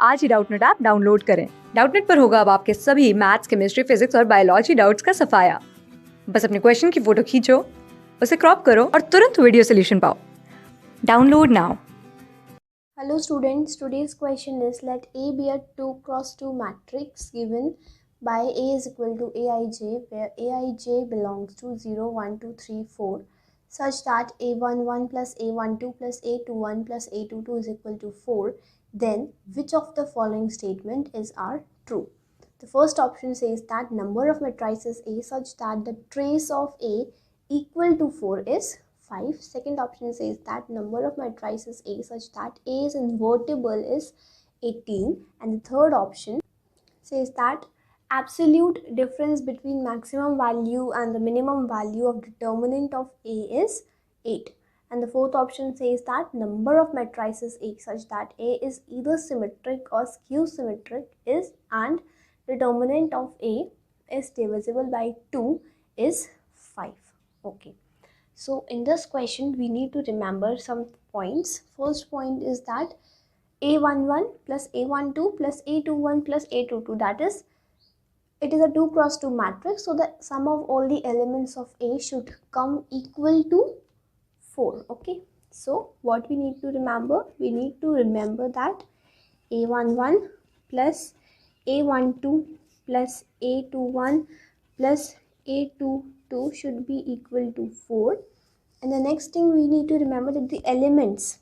आज ही Doubtnut app download करें। डाउटनट पर होगा अब आपके सभी मैथ्स, केमिस्ट्री, फिजिक्स और बायोलॉजी डाउट्स का सफाया। बस अपने क्वेश्चन की फोटो खींचो, उसे क्रॉप करो और तुरंत वीडियो सोल्यूशन पाओ। Download now. Hello students, today's question is let A be a 2 cross 2 matrix given by A is equal to Aij, where Aij belongs to 0, 1, 2, 3, 4 such that A11 plus A12 plus A21 plus A22 is equal to 4. Then which of the following statement are true? The first option says that number of matrices A such that the trace of A equal to 4 is 5. Second option says that number of matrices A such that A is invertible is 18. And the third option says that absolute difference between maximum value and the minimum value of determinant of A is 8. And the fourth option says that number of matrices A such that A is either symmetric or skew symmetric is, and determinant of A is divisible by 2 is 5. Okay. So in this question, we need to remember some points. First point is that A11 plus A12 plus A21 plus A22, that is, it is a 2 cross 2 matrix. So the sum of all the elements of A should come equal to 4. Okay. So what we need to remember? We need to remember that A11 plus A12 plus A21 plus A22 should be equal to 4. And the next thing we need to remember that the elements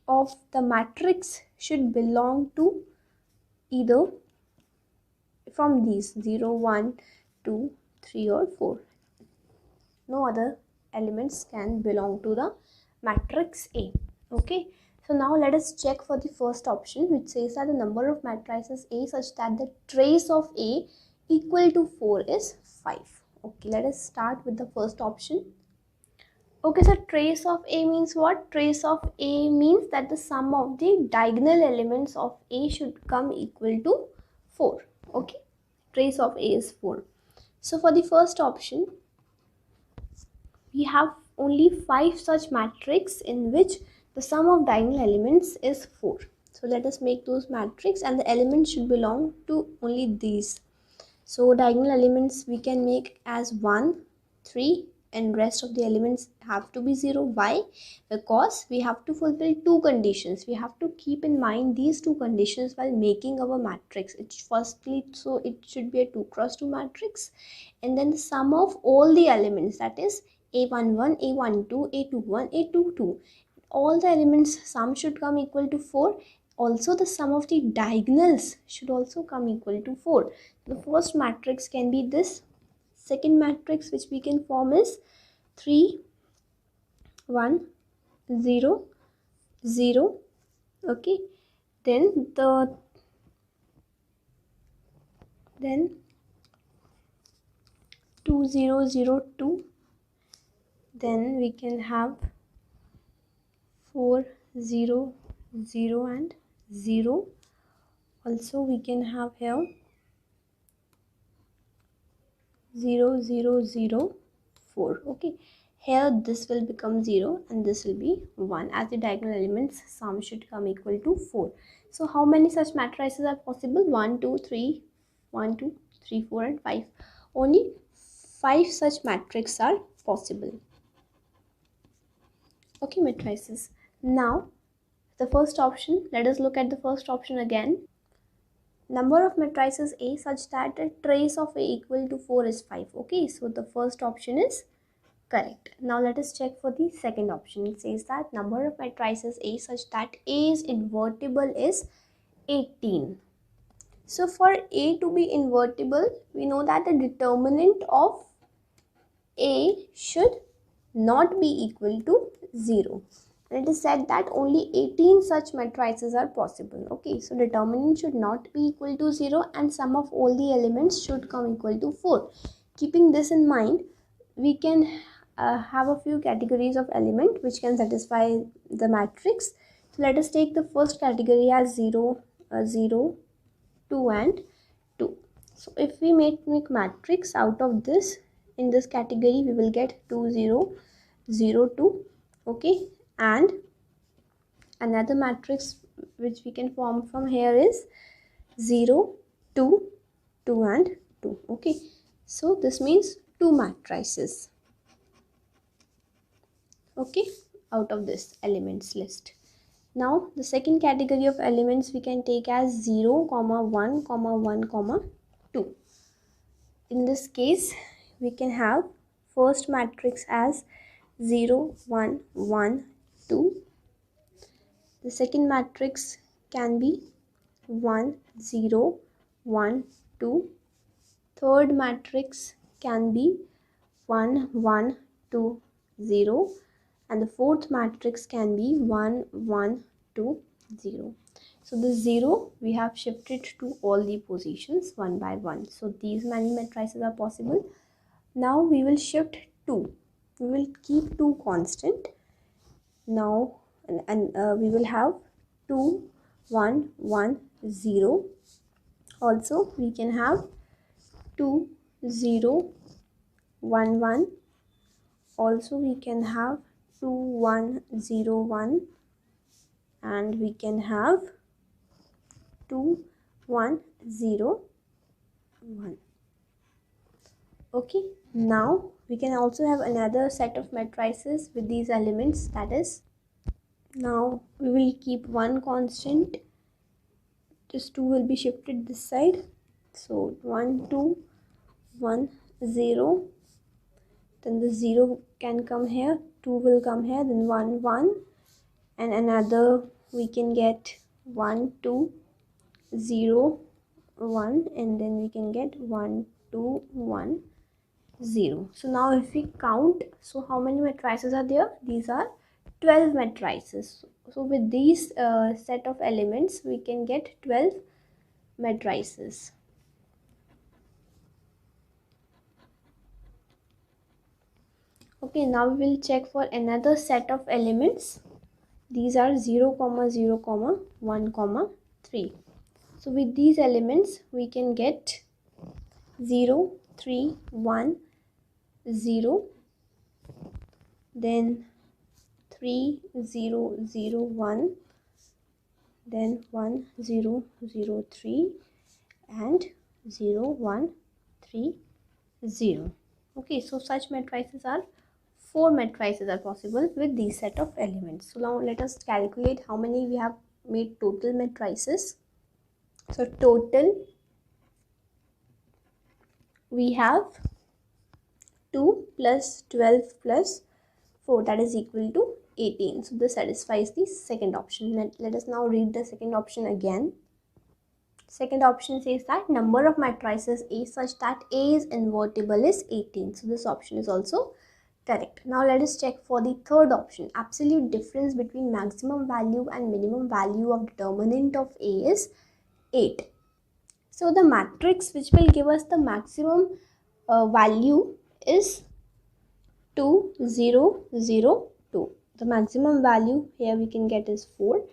of the matrix should belong to either from these 0, 1, 2, 3 or 4. No other elements can belong to the matrix A. Okay. So now let us check for the first option, which says that the number of matrices A such that the trace of A equal to 4 is 5. Okay, let us start with the first option. Okay, so trace of A means what? Trace of A means that the sum of the diagonal elements of A should come equal to 4. Okay, trace of A is 4. So for the first option, we have only 5 such matrices in which the sum of diagonal elements is 4. So let us make those matrices, and the elements should belong to only these. So diagonal elements we can make as 1, 3, and rest of the elements have to be 0. Why? Because we have to fulfill two conditions. We have to keep in mind these two conditions while making our matrix. Firstly, so it should be a 2 cross 2 matrix, and then the sum of all the elements, that is A11, A12, A21, A22, all the elements sum should come equal to 4. Also the sum of the diagonals should also come equal to 4. The first matrix can be this. Second matrix which we can form is 3, 1, 0, 0. Okay. Then 2, 0, 0, 2. Then we can have 4, 0, 0 and 0. Also we can have here 0, 0, 0, 4. Okay, here this will become 0 and this will be 1, as the diagonal elements sum should come equal to 4. So how many such matrices are possible? 1, 2, 3, 1, 2, 3, 4 and 5. Only 5 such matrices are possible. Okay, matrices. Now the first option, let us look at the first option again. Number of matrices A such that a trace of A equal to 4 is 5. Okay, so the first option is correct. Now let us check for the second option. It says that number of matrices A such that A is invertible is 18. So for A to be invertible, we know that the determinant of A should not be equal to 0. And it is said that only 18 such matrices are possible. Okay, so determinant should not be equal to 0 and sum of all the elements should come equal to 4. Keeping this in mind, we can have a few categories of element which can satisfy the matrix. So let us take the first category as 0, 0, 2 and 2. So if we make matrix out of this, in this category we will get 2, 0, 0, 2. Okay, and another matrix which we can form from here is 0, 2, 2 and 2. Okay, so this means 2 matrices, okay, out of this elements list. Now the second category of elements we can take as 0, 1, 1, 2. In this case we can have first matrix as 0, 1, 1, 2. The second matrix can be 1, 0, 1, 2. Third matrix can be 1, 1, 2, 0. And the fourth matrix can be 1, 1, 2, 0. So the 0 we have shifted to all the positions one by one. So these many matrices are possible. Now we will shift 2. We will keep 2 constant. Now we will have 2, 1, 1, 0. Also we can have 2, 0, 1, 1. Also we can have 2, 1, 0, 1. And we can have 2, 1, 0, 1. Okay, now we can also have another set of matrices with these elements, that is, now we will keep one constant, this 2 will be shifted this side. So 1, 2, 1, 0, then the 0 can come here, 2 will come here, then 1, 1, and another we can get 1, 2, 0, 1, and then we can get 1, 2, 1, 0. So now if we count, so how many matrices are there? These are 12 matrices. So with these set of elements we can get 12 matrices. Okay, now we will check for another set of elements. These are 0, 0, 1, 3. So with these elements we can get 0, 3, 1, 0, then 3, 0, 0, 1, then 1, 0, 0, 3, and 0, 1, 3, 0. Okay, so such matrices are 4 matrices are possible with these set of elements. So now let us calculate how many we have made total matrices. So total we have 2 plus 12 plus 4, that is equal to 18. So this satisfies the second option. Let us now read the second option again. Second option says that number of matrices A such that A is invertible is 18. So this option is also correct. Now let us check for the third option. Absolute difference between maximum value and minimum value of determinant of A is 8. So the matrix which will give us the maximum value is 2, 0, 0, 2. The maximum value here we can get is 4.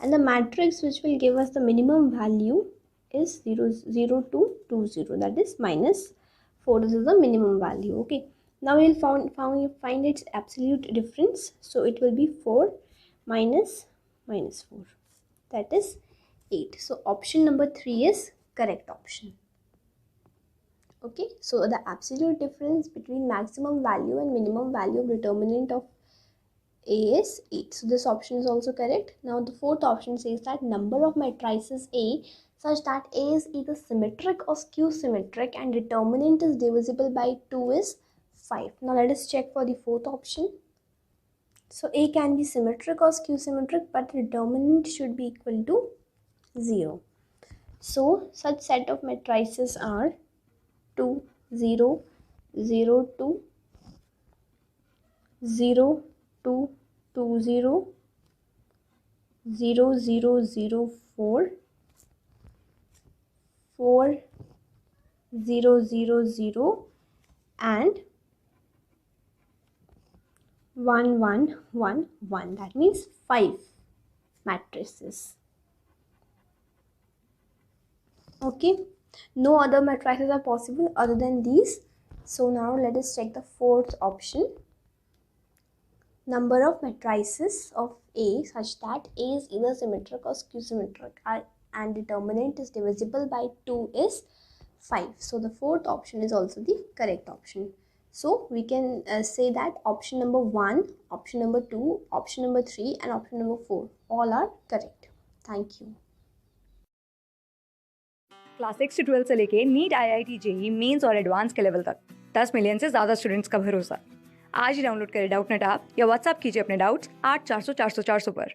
And the matrix which will give us the minimum value is 0, 0, 2, 2, 0. That is minus 4. This is the minimum value. Okay. Now we will find its absolute difference. So it will be 4 minus 4. That is 8. So option number 3 is correct option. Okay, so the absolute difference between maximum value and minimum value of determinant of A is 8. So this option is also correct. Now the fourth option says that number of matrices A such that A is either symmetric or skew symmetric and determinant is divisible by 2 is 5. Now let us check for the fourth option. So A can be symmetric or skew symmetric, but the determinant should be equal to 0. So such set of matrices are 2, 0, 0, 2, 0, 2, 2, 0, 0, 0, 0, 4, 4, 0, 0, 0, and 1, 1, 1, 1. That means 5 matrices. Okay, no other matrices are possible other than these. So now let us check the fourth option. Number of matrices of A such that A is either symmetric or skew symmetric and determinant is divisible by 2 is 5. So the fourth option is also the correct option. So we can say that option number 1, option number 2, option number 3 and option number 4 all are correct. Thank you. Class 6 से 12 से लेके NEET IIT JEE mains और advance के level तक 10 million से ज़्यादा students का भरोसा। आज ही डाउनलोड करें डाउटनट ऐप या व्हाट्सएप कीजिए अपने डाउट्स 8400 400 400 पर।